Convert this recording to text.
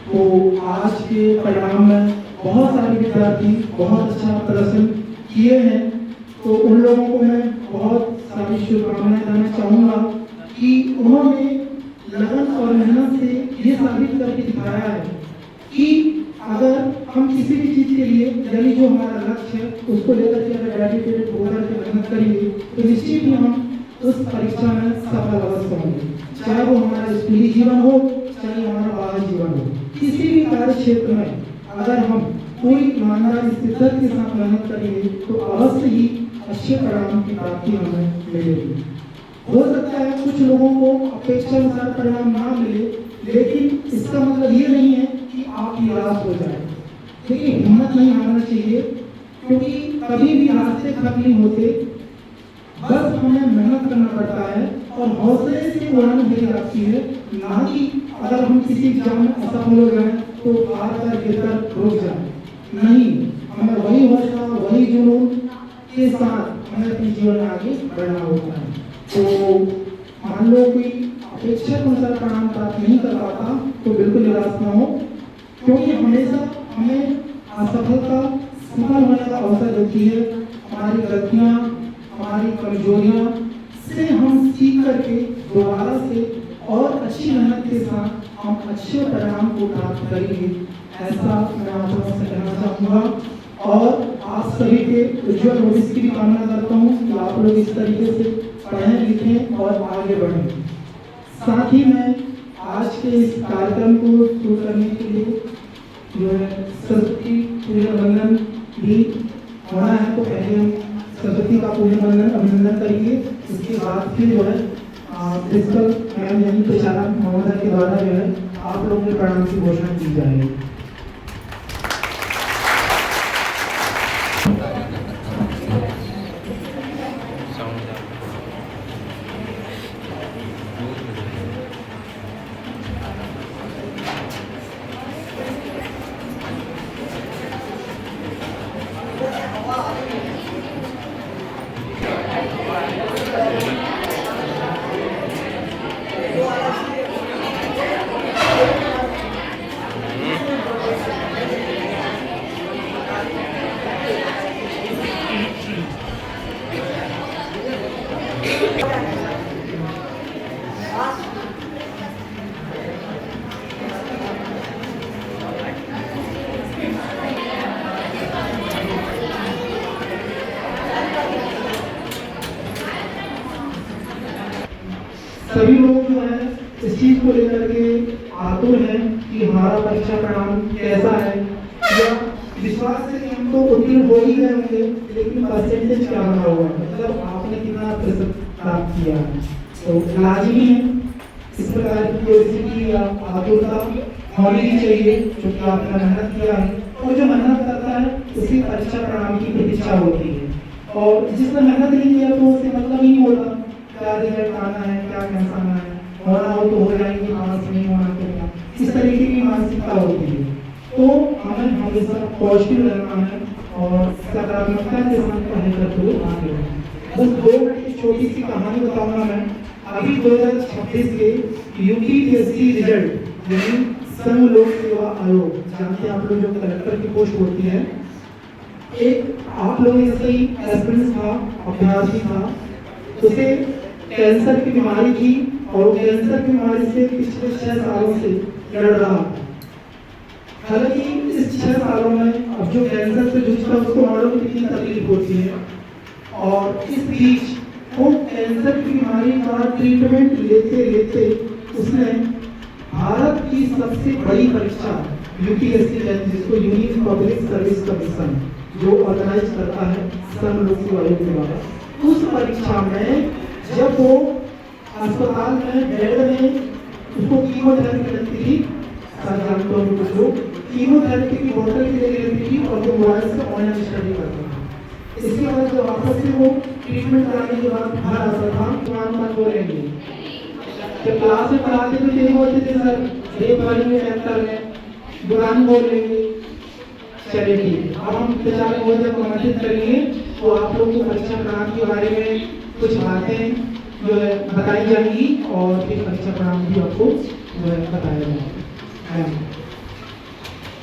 तो आज के परिणाम में बहुत सारे विद्यार्थी बहुत अच्छा प्रदर्शन किए हैं, तो उन लोगों को मैं बहुत सारी शुभकामनाएं देना चाहूँगा कि उन्होंने लगन और मेहनत से ये साबित करके दिखाया है कि अगर हम किसी भी चीज़ के लिए यानी जो हमारा लक्ष्य है उसको लेकर के अगर डेडिकेटेड होकर के मेहनत करेंगे तो निश्चित ही हम उस परीक्षा में सफल अवश्य होंगे, चाहे वो हमारा स्कूली जीवन हो चाहे हमारा बाहरी जीवन हो। किसी भी कार्य क्षेत्र में अगर हम पूरी ईमानदारी शिद्दत के साथ मेहनत करेंगे तो अवश्य ही अच्छे परिणाम की प्राप्ति हमें मिलेगी। हो सकता है कुछ लोगों को अपेक्षा अनुसार परिणाम ना मिले, लेकिन इसका मतलब ये नहीं है कि आप निराश हो जाए। देखिए, हिम्मत नहीं हारना चाहिए, क्योंकि कभी भी रास्ते खत्म नहीं होते, बस हमें मेहनत करना पड़ता है और हौसले से उड़ान भरी जाती है, ना कि अगर हम किसी एग्जाम में असफल हो जाए तो हार कर गिरकर रुक जाए। नहीं, हमें वही हौसला वही जुनून के साथ हमें अपने जीवन में आगे बढ़ना होता है। तो मान लो कोई अपेक्षा के अनुसार परिणाम प्राप्त नहीं कर पाता तो बिल्कुल निराश न हो, क्योंकि हमेशा हमें असफलता सफल होने का अवसर देती है। हमारी गलतियाँ हमारी कमजोरियाँ से हम सीख करके दोबारा से और अच्छी मेहनत के साथ हम अच्छे परिणाम को प्राप्त करेंगे, ऐसा मैं आप लोगों से कहना चाहूँगा। और आप सभी के उज्जवल भविष्य की भी कामना करता हूँ कि आप लोग इस तरीके से पढ़ें लिखें और आगे बढ़ें। साथ ही मैं आज के इस कार्यक्रम को शुरू करने के लिए जो है सरस्वती पूजन वंदन भी होना है, तो पहले हम सरस्वती का पूजन वंदन अभिनंदन करेंगे। उसके बाद फिर जो है प्रिंसिपल मैम यानी प्रचारक महोदय के द्वारा जो है आप लोगों के परिणाम की घोषणा की जाएगी। सभी लोग जो है इस चीज को लेकर के आतुर हैं कि हमारा परीक्षा परिणाम कैसा है, या विश्वास है कि हम तो उत्तीर्ण हो ही गए होंगे, लेकिन परसेंटेज क्या बना हुआ है, मतलब आपने कितना प्रतिशत प्राप्त किया है। तो लाजमी है इस प्रकार की क्यूरियोसिटी या आतुरता होनी ही चाहिए, क्योंकि आपने मेहनत किया है और जो मेहनत करता है उसी परीक्षा परिणाम की प्रतीक्षा होती है, और जिसने मेहनत नहीं किया तो उससे मतलब ही नहीं होता क्या रिजल्ट आना है, क्या कैसा आना है, होना हो तो हो जाएगी, मानस नहीं होना तो क्या, इस तरीके की मानसिकता होती है। तो हमें हमेशा पॉजिटिव रहना है और सकारात्मकता के साथ पढ़ाई करते हुए आगे बढ़ना। बस 2 मिनट की छोटी सी कहानी बताऊंगा मैं। अभी 2026 के यूपीएससी रिजल्ट यानी संघ लोक सेवा आयोग, जानते हैं आप लोग, जो कलेक्टर की पोस्ट होती है, एक आप लोग ऐसे ही एस्पिरेंट था, अभ्यर्थी था, उसे कैंसर की बीमारी थी और वो कैंसर की बीमारी से पिछले 6 सालों से लड़ रहा था। हालांकि इस 6 सालों में अब जो कैंसर से जूझता है उसको मालूम कितनी तकलीफ होती है, और इस बीच वो कैंसर की बीमारी का ट्रीटमेंट लेते लेते उसने भारत की सबसे बड़ी परीक्षा यूपीएससी जिसको यूनियन पब्लिक सर्विस कमीशन जो ऑर्गेनाइज करता है संघ लोक सेवा आयोग के द्वारा, उस परीक्षा में जब वो अस्पताल में बेड में उसको कीमोथेरेपी लगती थी, जानते हो कुछ लोग कीमोथेरेपी की बोतल भी लेके लगती थी और वो मोबाइल से ऑनलाइन स्टडी करता था। इसके बाद जब वापस से वो ट्रीटमेंट कराने के बाद घर आता था तो आप बोलेंगे जब क्लास में पढ़ाते तो यही बोलते थे सर एक बारी में एंटर में दुकान बोल लेंगे। चलिए ठीक, अब हम प्रचार महोदय को आमंत्रित करेंगे तो आप लोगों को परीक्षा परिणाम के बारे में कुछ बातें जो है बताई जाएंगी और फिर परीक्षा परिणाम भी आपको जो है बताया जाएगा।